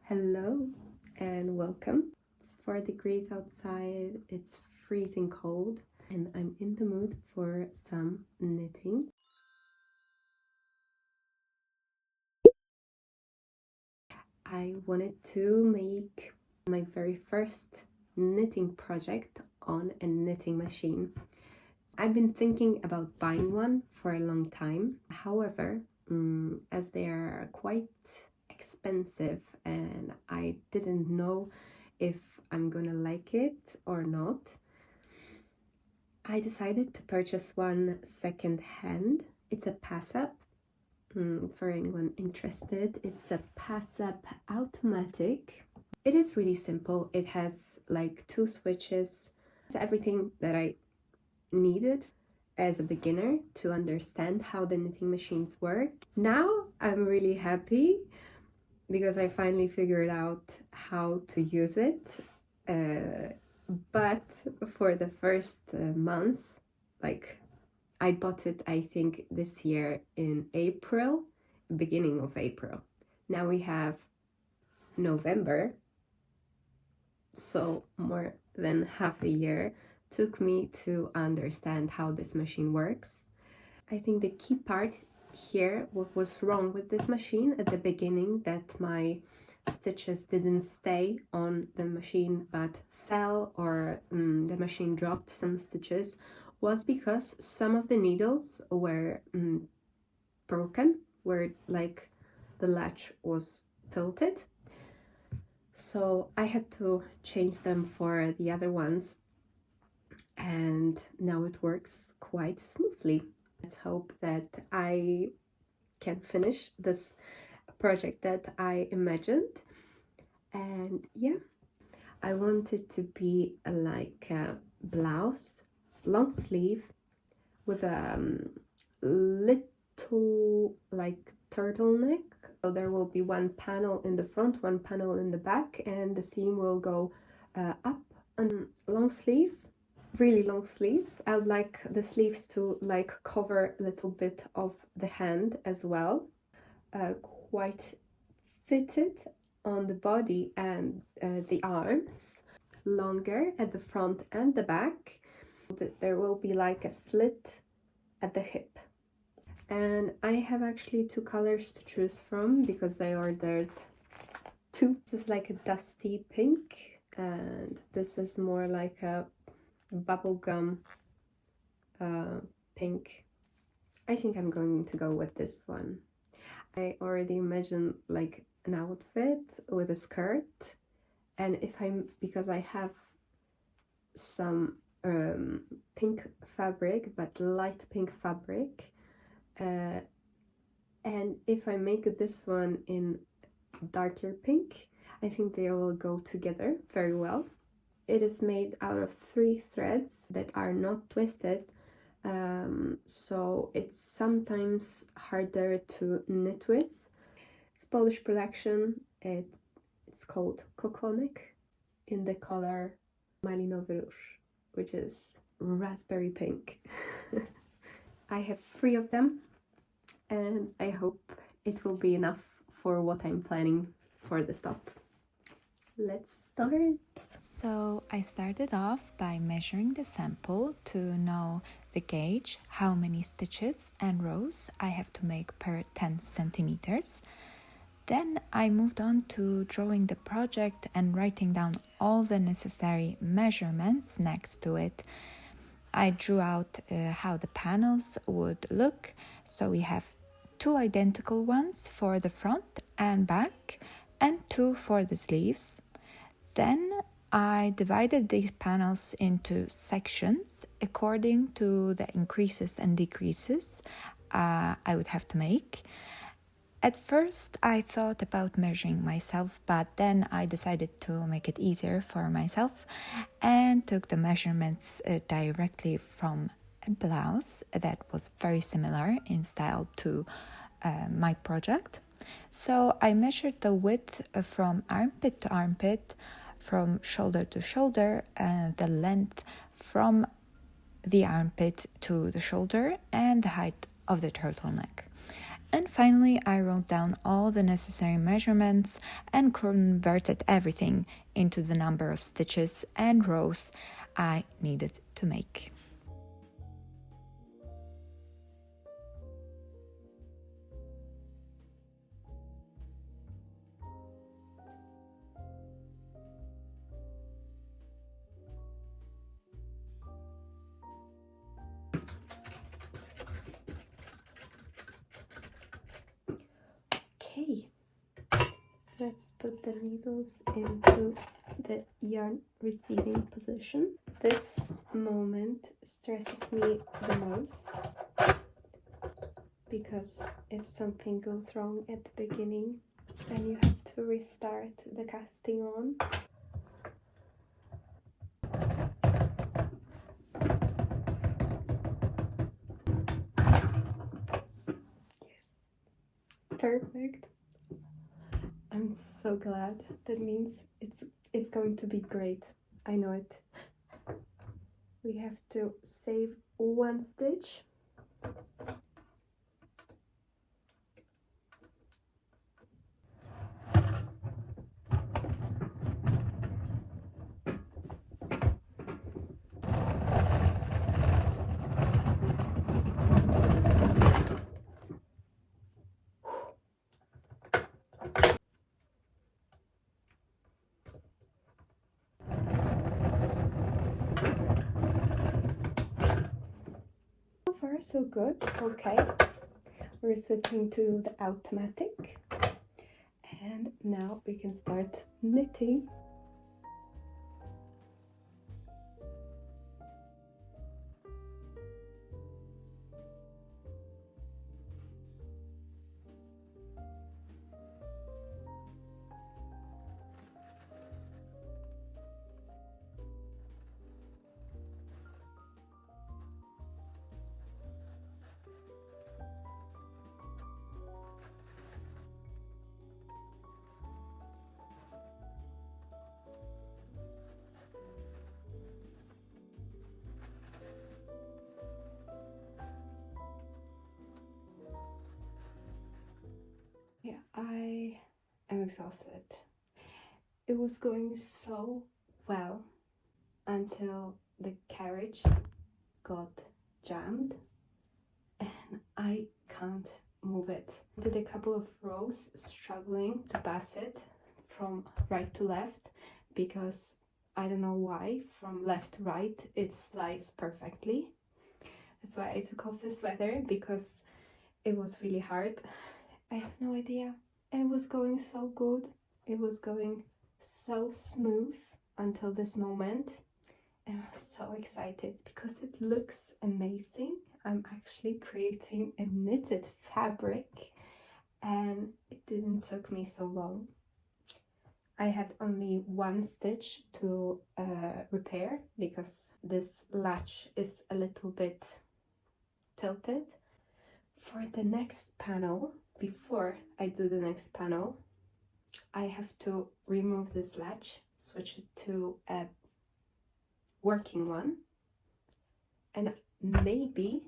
Hello and welcome. It's 4 degrees outside, it's freezing cold, and I'm in the mood for some knitting. I wanted to make my very first knitting project on a knitting machine. I've been thinking about buying one for a long time. However, as they are quite expensive and I didn't know if I'm gonna like it or not, I decided to purchase one second hand. It's a pass-up. For anyone interested, it's a pass-up automatic. It is really simple. It has like 2 switches. It's everything that I needed as a beginner to understand how the knitting machines work. Now I'm really happy because I finally figured out how to use it. But for the first months, like I bought it, I think this year in April, beginning of April. Now we have November, so more than half a year took me to understand how this machine works. I think the key part here, what was wrong with this machine at the beginning, that my stitches didn't stay on the machine but fell, or the machine dropped some stitches, was because some of the needles were broken, where like the latch was tilted. So I had to change them for the other ones, and now it works quite smoothly. Let's hope that I can finish this project that I imagined. And yeah, I want it to be like a blouse, long sleeve, with a little like turtleneck. So there will be one panel in the front, one panel in the back, and the seam will go up. And long sleeves, really long sleeves. I would like the sleeves to like cover a little bit of the hand as well. Quite fitted on the body and the arms, longer at the front and the back. There will be like a slit at the hip. And I have actually 2 colors to choose from because I ordered 2. This is like a dusty pink, and this is more like a bubblegum pink. I think I'm going to go with this one. I already imagine like an outfit with a skirt, and because I have some pink fabric, but light pink fabric, and if I make this one in darker pink, I think they will go together very well. It is made out of 3 threads that are not twisted, so it's sometimes harder to knit with. It's Polish production. It's called Kokonek in the color Malinowy Róż, which is raspberry pink. I have 3 of them, and I hope it will be enough for what I'm planning for the top. Let's start. So I started off by measuring the sample to know the gauge, how many stitches and rows I have to make per 10 centimeters. Then I moved on to drawing the project and writing down all the necessary measurements next to it. I drew out how the panels would look, so we have 2 identical ones for the front and back and 2 for the sleeves. Then I divided these panels into sections according to the increases and decreases I would have to make. At first, I thought about measuring myself, but then I decided to make it easier for myself and took the measurements directly from a blouse that was very similar in style to my project. So I measured the width from armpit to armpit, from shoulder to shoulder, the length from the armpit to the shoulder, and the height of the turtleneck. And finally, I wrote down all the necessary measurements and converted everything into the number of stitches and rows I needed to make. Okay, let's put the needles into the yarn receiving position. This moment stresses me the most because if something goes wrong at the beginning, then you have to restart the casting on. Perfect. I'm so glad. That means it's going to be great. I know it. We have to save one stitch. So far so good. Okay, we're switching to the automatic, and now we can start knitting. Yeah, I am exhausted. It was going so well until the carriage got jammed and I can't move it. Did a couple of rows struggling to pass it from right to left because I don't know why from left to right it slides perfectly. That's why I took off the sweater, because it was really hard. I have no idea. It was going so good. It was going so smooth until this moment. And I was so excited because it looks amazing. I'm actually creating a knitted fabric, and it didn't take me so long. I had only one stitch to repair because this latch is a little bit tilted. For the next panel, before I do the next panel, I have to remove this latch, switch it to a working one, and maybe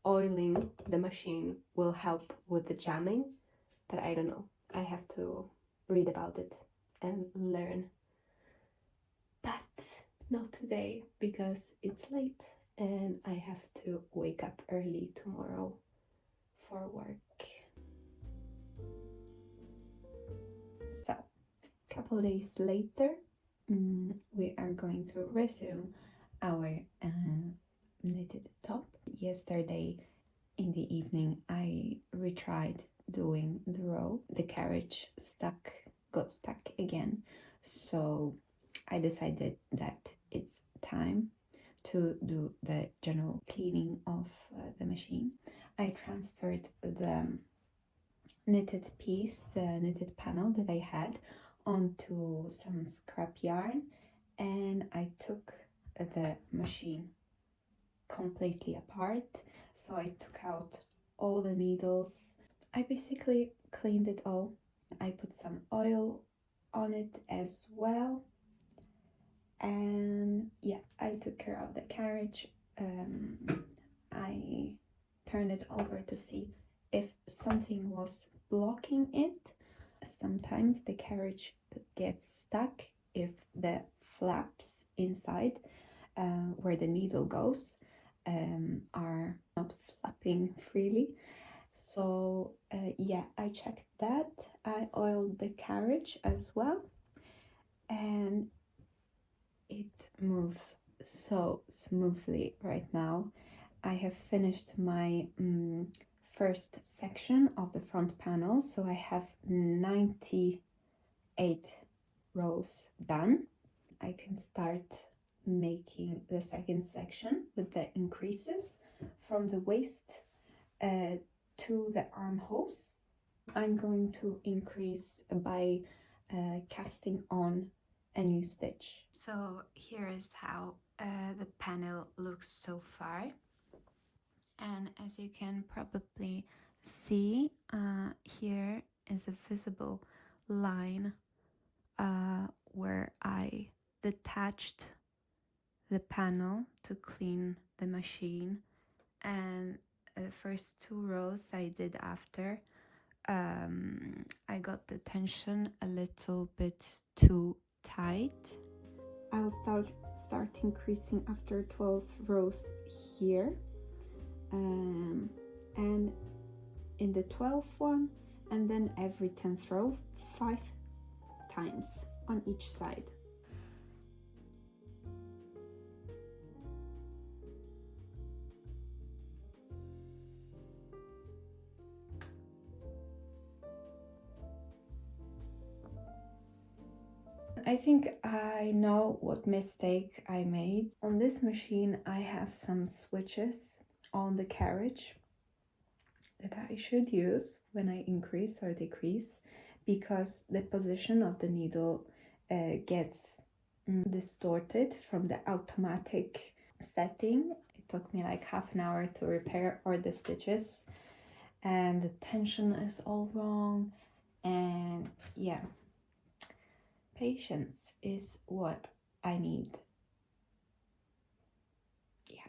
oiling the machine will help with the jamming, but I don't know. I have to read about it and learn. But not today because it's late and I have to wake up early tomorrow for work. So, a couple days later, we are going to resume our knitted top. Yesterday in the evening, I retried doing the row. The carriage got stuck again, so I decided that it's time to do the general cleaning of the machine. I transferred the knitted piece, the knitted panel that I had, onto some scrap yarn, and I took the machine completely apart. So I took out all the needles. I basically cleaned it all. I put some oil on it as well, and yeah, I took care of the carriage. I turned it over to see if something was blocking it. Sometimes the carriage gets stuck if the flaps inside where the needle goes are not flapping freely. So yeah, I checked that. I oiled the carriage as well, and it moves so smoothly right now. I have finished my first section of the front panel, so I have 98 rows done. I can start making the second section with the increases from the waist to the armholes. I'm going to increase by casting on a new stitch. So here is how the panel looks so far. And as you can probably see, here is a visible line where I detached the panel to clean the machine, and the first 2 rows I did after. I got the tension a little bit too tight. I'll start increasing after 12 rows here, and in the 12th one, and then every 10th row 5 times on each side. I think I know what mistake I made. On this machine I have some switches on the carriage that I should use when I increase or decrease, because the position of the needle gets distorted from the automatic setting. It took me like half an hour to repair all the stitches, and the tension is all wrong, and yeah, patience is what I need. Yeah,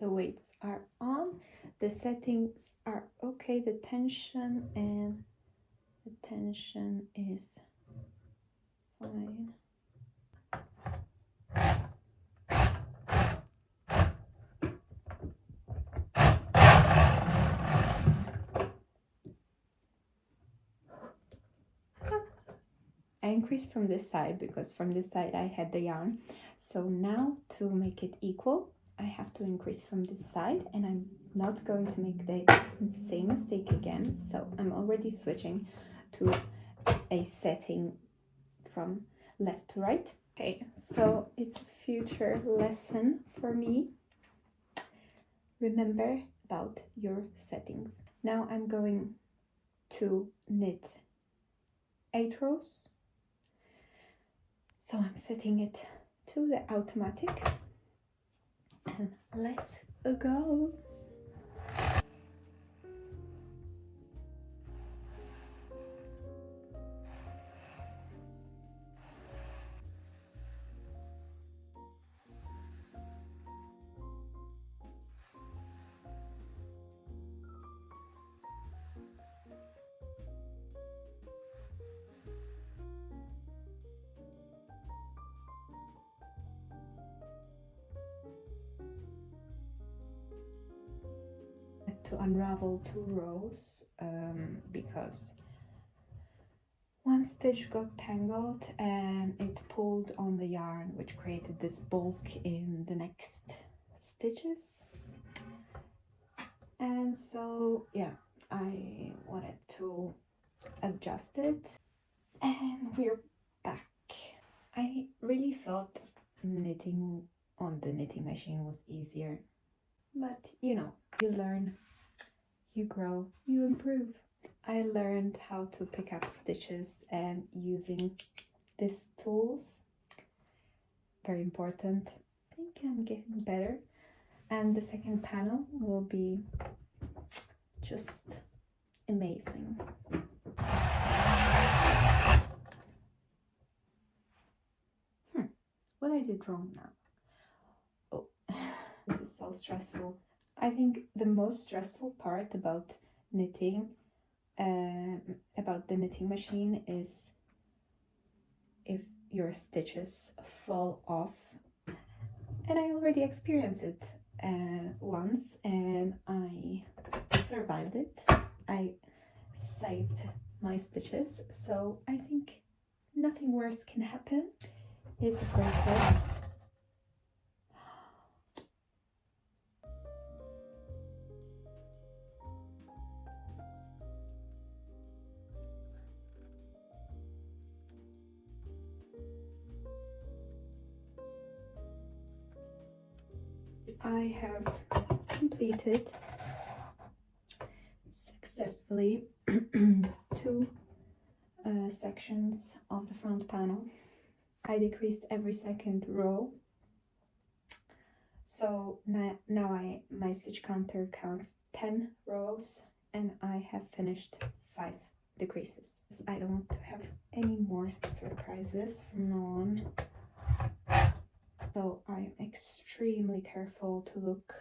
the weights are on, the settings are okay, the tension is fine. I increased from this side because from this side I had the yarn. So now to make it equal, I have to increase from this side, and I'm not going to make the same mistake again. So I'm already switching to a setting from left to right. Okay, so it's a future lesson for me. Remember about your settings. Now I'm going to knit 8 rows. So I'm setting it to the automatic, and let's go. To unravel 2 rows because one stitch got tangled and it pulled on the yarn, which created this bulk in the next stitches. And so yeah, I wanted to adjust it, and we're back. I really thought knitting on the knitting machine was easier, but you know, you learn, you grow, you improve. I learned how to pick up stitches and using these tools. Very important. I think I'm getting better, and the second panel will be just amazing. What I did wrong now? Oh, this is so stressful. I think the most stressful part about knitting, about the knitting machine, is if your stitches fall off. And I already experienced it once, and I survived it. I saved my stitches, so I think nothing worse can happen. It's a process. I have completed successfully two sections of the front panel. I decreased every second row, so now my stitch counter counts 10 rows, and I have finished 5 decreases. I don't want to have any more surprises from now on, so I'm extremely careful to look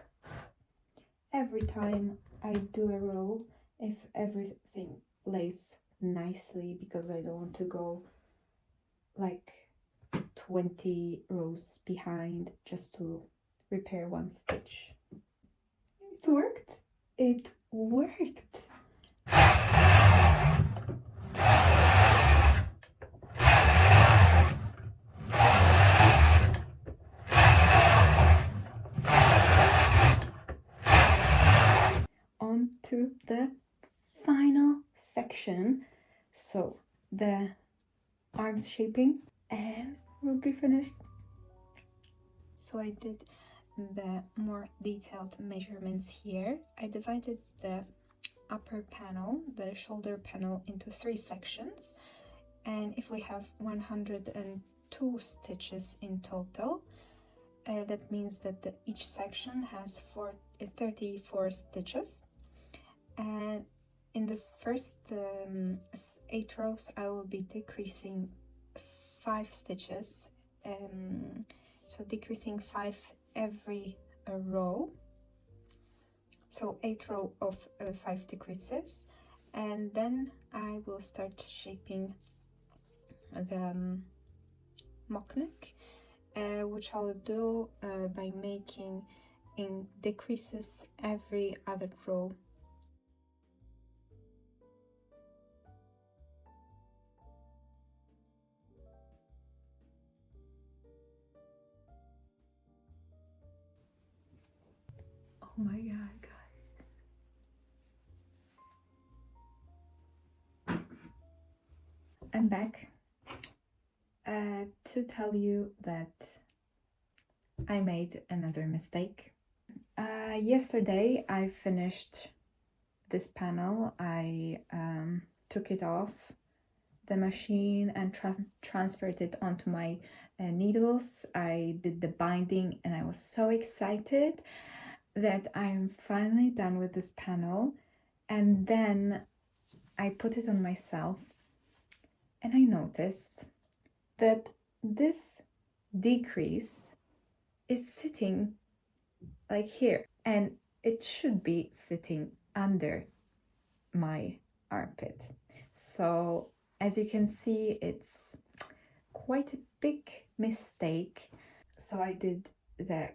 every time I do a row if everything lays nicely, because I don't want to go like 20 rows behind just to repair one stitch. It worked. It worked. On to the final section. So the arms shaping, and we'll be finished. So I did the more detailed measurements here. I divided the upper panel, the shoulder panel, into 3 sections, and if we have 102 stitches in total, that means that each section has 34 stitches, and in this first 8 rows I will be decreasing 5 stitches, so decreasing 5 every row, so 8 rows of 5 decreases, and then I will start shaping the mock neck, which I'll do by making in decreases every other row. Oh my god, guys. I'm back to tell you that I made another mistake. Yesterday I finished this panel. I took it off the machine and transferred it onto my needles. I did the binding, and I was so excited that I'm finally done with this panel. And then I put it on myself, and I noticed that this decrease is sitting like here, and it should be sitting under my armpit. So as you can see, it's quite a big mistake. So I did the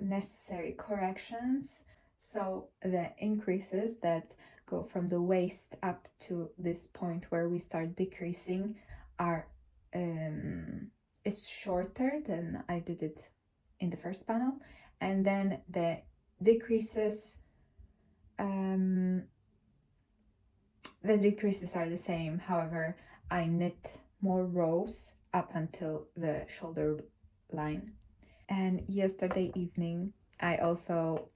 necessary corrections. So the increases that go from the waist up to this point where we start decreasing are is shorter than I did it in the first panel, and then the decreases are the same. However, I knit more rows up until the shoulder line. And yesterday evening I also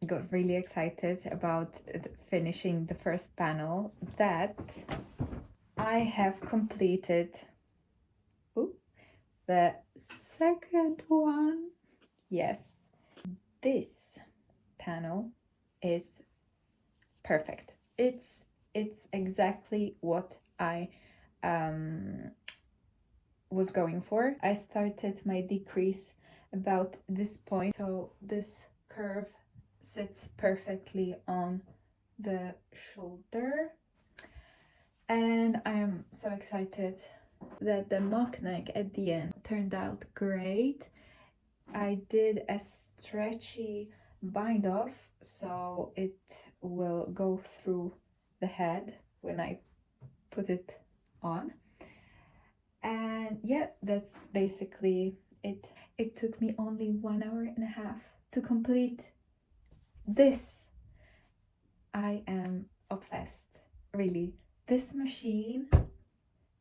got really excited about finishing the first panel, that I have completed the second one. Yes, this panel is perfect. It's exactly what I was going for. I started my decrease about this point, so this curve sits perfectly on the shoulder, and I am so excited that the mock neck at the end turned out great. I did a stretchy bind off so it will go through the head when I put it on. And yeah, that's basically it. It took me only 1.5 hours to complete this. I am obsessed, really. This machine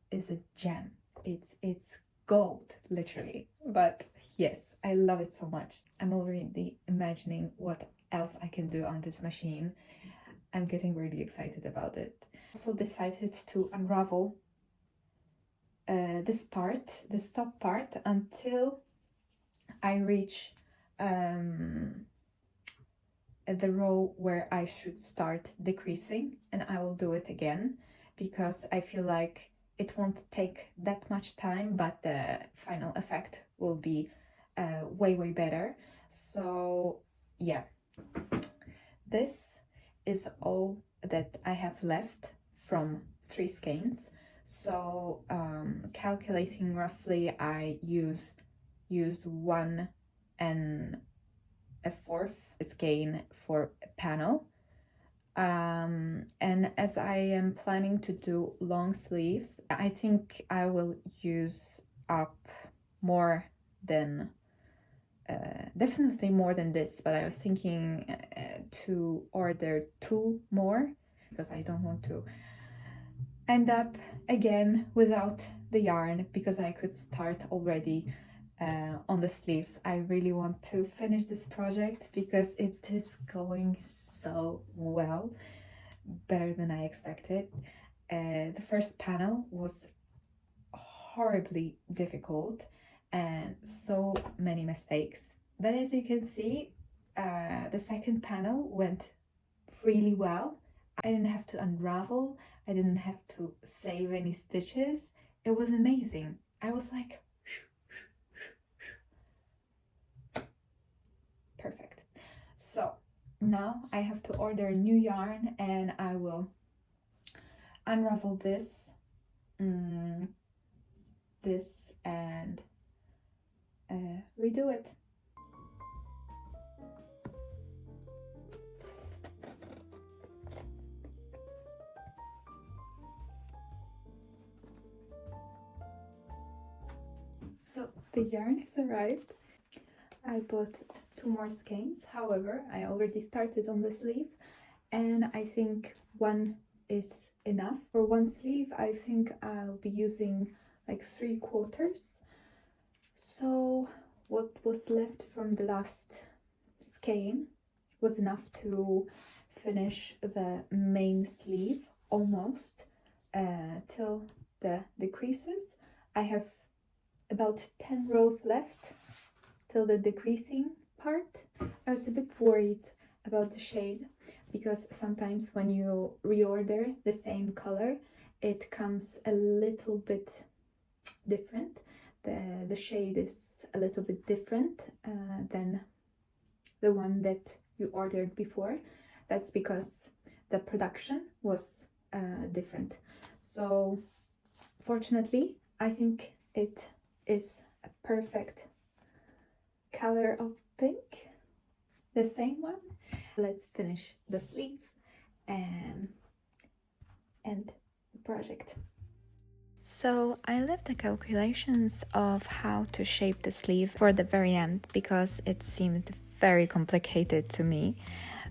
is a gem. It's gold, literally. But yes, I love it so much. I'm already imagining what else I can do on this machine. I'm getting really excited about it. Also decided to unravel this top part, until I reach the row where I should start decreasing, and I will do it again because I feel like it won't take that much time, but the final effect will be way better. So yeah, this is all that I have left from 3 skeins. So calculating roughly, I used 1 1/4 skein for a panel. And as I am planning to do long sleeves, I think I will use up more than definitely more than this, but I was thinking to order 2 more because I don't want to end up again without the yarn, because I could start already on the sleeves. I really want to finish this project because it is going so well, better than I expected. The first panel was horribly difficult and so many mistakes, but as you can see, the second panel went really well. I didn't have to unravel, I didn't have to save any stitches. It was amazing. I was like, perfect. So now I have to order new yarn and I will unravel this and redo it. So the yarn has arrived. I bought 2 more skeins. However, I already started on the sleeve and I think 1 is enough. For 1 sleeve, I think I'll be using like 3/4. So what was left from the last skein was enough to finish the main sleeve almost till the decreases. I have about 10 rows left till the decreasing part. I was a bit worried about the shade because sometimes when you reorder the same color, it comes a little bit different. The shade is a little bit different than the one that you ordered before. That's because the production was different. So fortunately, I think it is a perfect color of pink, the same one. Let's finish the sleeves and end the project. So I left the calculations of how to shape the sleeve for the very end because it seemed very complicated to me.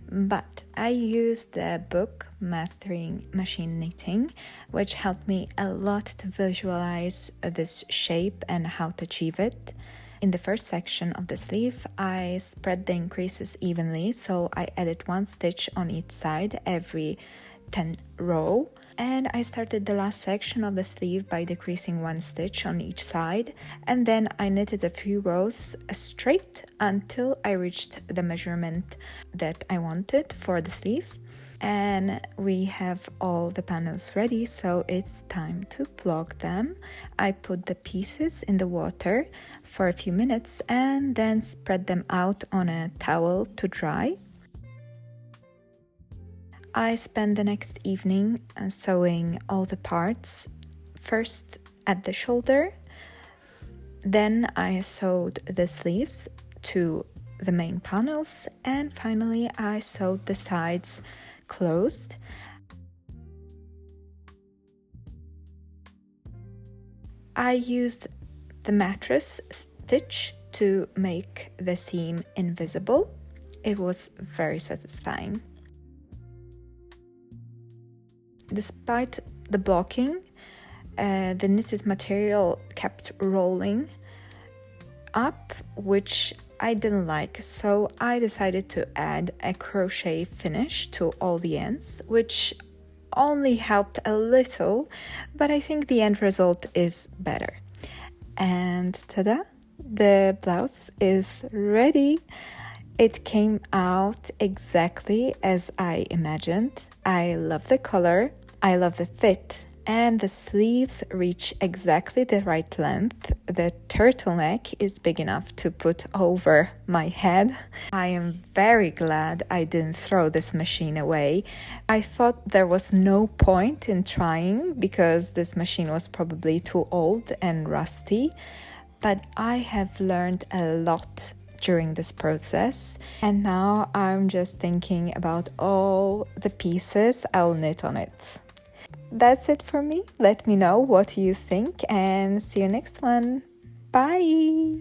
But I used the book Mastering Machine Knitting, which helped me a lot to visualize this shape and how to achieve it. In the first section of the sleeve, I spread the increases evenly, so I added 1 stitch on each side every 10 row. And I started the last section of the sleeve by decreasing 1 stitch on each side, and then I knitted a few rows straight until I reached the measurement that I wanted for the sleeve. And we have all the panels ready, so it's time to flog them. I put the pieces in the water for a few minutes and then spread them out on a towel to dry. I spent the next evening sewing all the parts, first at the shoulder, then I sewed the sleeves to the main panels, and finally I sewed the sides closed. I used the mattress stitch to make the seam invisible. It was very satisfying. Despite the blocking, the knitted material kept rolling up, which I didn't like, so I decided to add a crochet finish to all the ends, which only helped a little, but I think the end result is better. And ta-da! The blouse is ready. It came out exactly as I imagined. I love the color, I love the fit, and the sleeves reach exactly the right length. The turtleneck is big enough to put over my head. I am very glad I didn't throw this machine away. I thought there was no point in trying because this machine was probably too old and rusty, but I have learned a lot during this process, and now I'm just thinking about all the pieces I'll knit on it. That's it for me. Let me know what you think and see you next one. Bye!